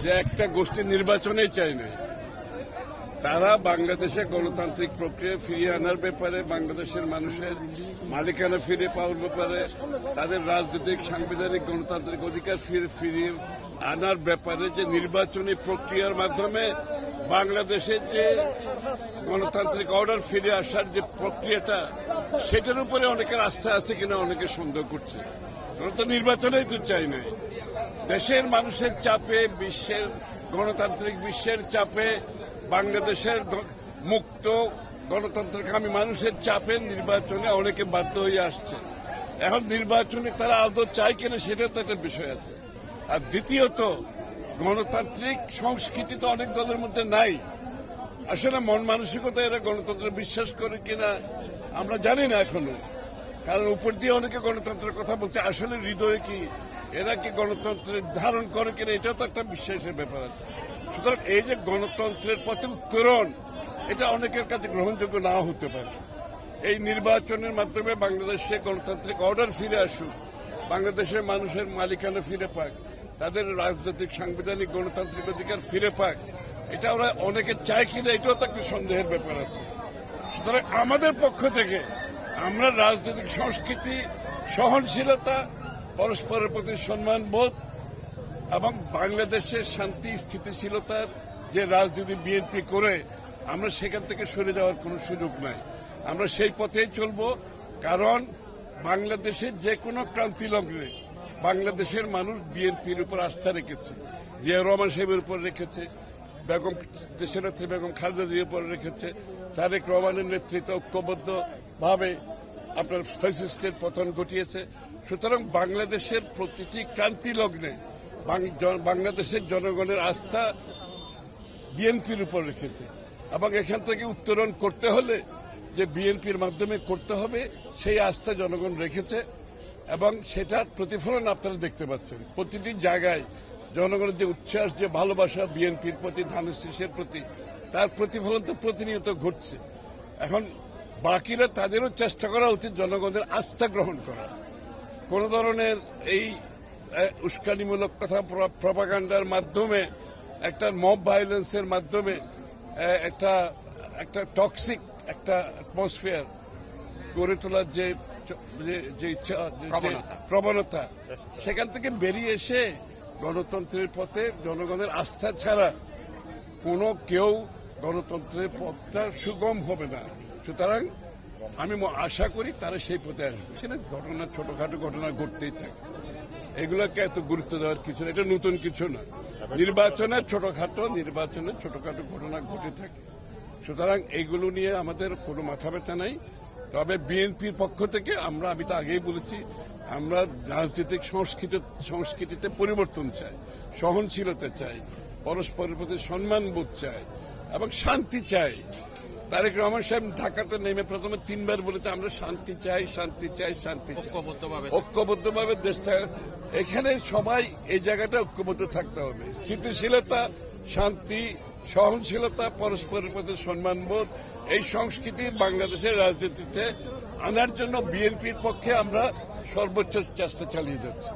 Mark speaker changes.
Speaker 1: যে একটা গোষ্ঠী নির্বাচনেই চায় না, তারা বাংলাদেশে গণতান্ত্রিক প্রক্রিয়া ফিরিয়ে আনার ব্যাপারে, বাংলাদেশের মানুষের মালিকানা ফিরে পাওয়ার ব্যাপারে, তাদের রাজনৈতিক সাংবিধানিক গণতান্ত্রিক অধিকার ফিরিয়ে আনার ব্যাপারে যে নির্বাচনী প্রক্রিয়ার মাধ্যমে বাংলাদেশের যে গণতান্ত্রিক অর্ডার ফিরে আসার যে প্রক্রিয়াটা, সেটার উপরে অনেকের আস্থা আছে কিনা অনেকে সন্দেহ করছে। তো নির্বাচনেই তো চাই নাই, দেশের মানুষের চাপে, বিশ্বের গণতান্ত্রিক বিশ্বের চাপে, বাংলাদেশের মুক্ত গণতন্ত্রকামী মানুষের চাপে নির্বাচনে অনেকে বাধ্য হয়ে আসছে। এখন নির্বাচনে তারা আদৌ চায় কিনা সেটাও তো একটা বিষয় আছে। আর দ্বিতীয়ত, গণতান্ত্রিক সংস্কৃতি তো অনেক দলের মধ্যে নাই। আসলে মন মানসিকতা এরা গণতন্ত্রে বিশ্বাস করে কিনা আমরা জানি না এখনো, কারণ উপর দিয়ে অনেকে গণতন্ত্রের কথা বলছে, আসলে হৃদয়ে কি এরা কি গণতন্ত্রের ধারণ করে কিনা এটাও তো একটা বিশ্বাসের ব্যাপার আছে। সুতরাং এই যে গণতন্ত্রের পথে উত্তরণ, এটা অনেকের কাছে গ্রহণযোগ্য নাও হতে পারে। এই নির্বাচনের মাধ্যমে বাংলাদেশে গণতান্ত্রিক অর্ডার ফিরে আসুক, বাংলাদেশের মানুষের মালিকানা ফিরে পাক, তাদের রাজনৈতিক সাংবিধানিক গণতান্ত্রিক অধিকার ফিরে পাক, এটা ওরা অনেকে চায় কিনা এটাও তো একটা সন্দেহের ব্যাপার আছে। সুতরাং আমাদের পক্ষ থেকে আমরা রাজনৈতিক সংস্কৃতি, সহনশীলতা, পরস্পরের প্রতি সম্মানবোধ এবং বাংলাদেশের শান্তি স্থিতিশীলতার যে রাজনীতি বিএনপি করে, আমরা সেখান থেকে সরে যাওয়ার কোনো সুযোগ নাই। আমরা সেই পথেই চলব, কারণ বাংলাদেশের যে কোনো ক্রান্তি লগ্নে বাংলাদেশের মানুষ বিএনপির উপর আস্থা রেখেছে, জিয়া রহমান সাহেবের উপর রেখেছে, দেশনেত্রী বেগম খালেদা জিয়ার উপর রেখেছে, তারেক রহমানের নেতৃত্বে ঐক্যবদ্ধভাবে আপনার ফ্যাসিস্টের পতন ঘটিয়েছে। সুতরাং বাংলাদেশের প্রতিটি ক্রান্তি লগ্নে বাংলাদেশের জনগণের আস্থা বিএনপির উপর রেখেছে, এবং এখান থেকে উত্তরণ করতে হলে যে বিএনপির মাধ্যমে করতে হবে, সেই আস্থা জনগণ রেখেছে এবং সেটার প্রতিফলন আপনারা দেখতে পাচ্ছেন। প্রতিটি জায়গায় জনগণের যে উচ্ছ্বাস, যে ভালোবাসা বিএনপির প্রতি, ধানের শীষের প্রতি, তার প্রতিফলন তো প্রতিনিয়ত ঘটছে। এখন বাকিরা তাদেরও চেষ্টা করা উচিত জনগণের আস্থা গ্রহণ করা। কোন ধরনের এই উস্কানিমূলক কথা, প্রপাগান্ডার মাধ্যমে, একটা মব ভায়োলেন্সের মাধ্যমে একটা টক্সিক একটা অ্যাটমসফিয়ার গড়ে তোলার যে প্রবণতা, সেখান থেকে বেরিয়ে এসে গণতন্ত্রের পথে জনগণের আস্থা ছাড়া কোনো কেউ গণতন্ত্রের পথটা সুগম হবে না। সুতরাং আমি আশা করি তারা সেই পথে আসবে। সেটা ঘটনা, ছোটখাটো ঘটনা ঘটতেই থাকে, এগুলোকে এত গুরুত্ব দেওয়ার কিছু না, এটা নতুন কিছু না। নির্বাচনের ছোটখাটো ঘটনা ঘটে থাকে। সুতরাং এইগুলো নিয়ে আমাদের কোনো মাথা ব্যথা নাই। তবে বিএনপির পক্ষ থেকে আমি তো আগেই বলেছি, আমরা রাজনৈতিক সংস্কৃতিতে পরিবর্তন চাই, সহনশীলতা চাই, পরস্পরের প্রতি সম্মানবোধ চাই এবং শান্তি চাই। তারেক রহমান সাহেব ঢাকাতে নেমে প্রথমে 3 বার বলেছে, আমরা শান্তি চাই, শান্তি চাই, শান্তি চাই, ঐক্যবদ্ধভাবে দেশটা। এখানে সবাই এই জায়গাটা ঐক্যবদ্ধ থাকতে হবে। স্থিতিশীলতা, শান্তি, সহনশীলতা, পরস্পরের প্রতি সম্মানবোধ, এই সংস্কৃতি বাংলাদেশের রাজনীতিতে আনার জন্য বিএনপির পক্ষে আমরা সর্বোচ্চ চেষ্টা চালিয়ে যাচ্ছি।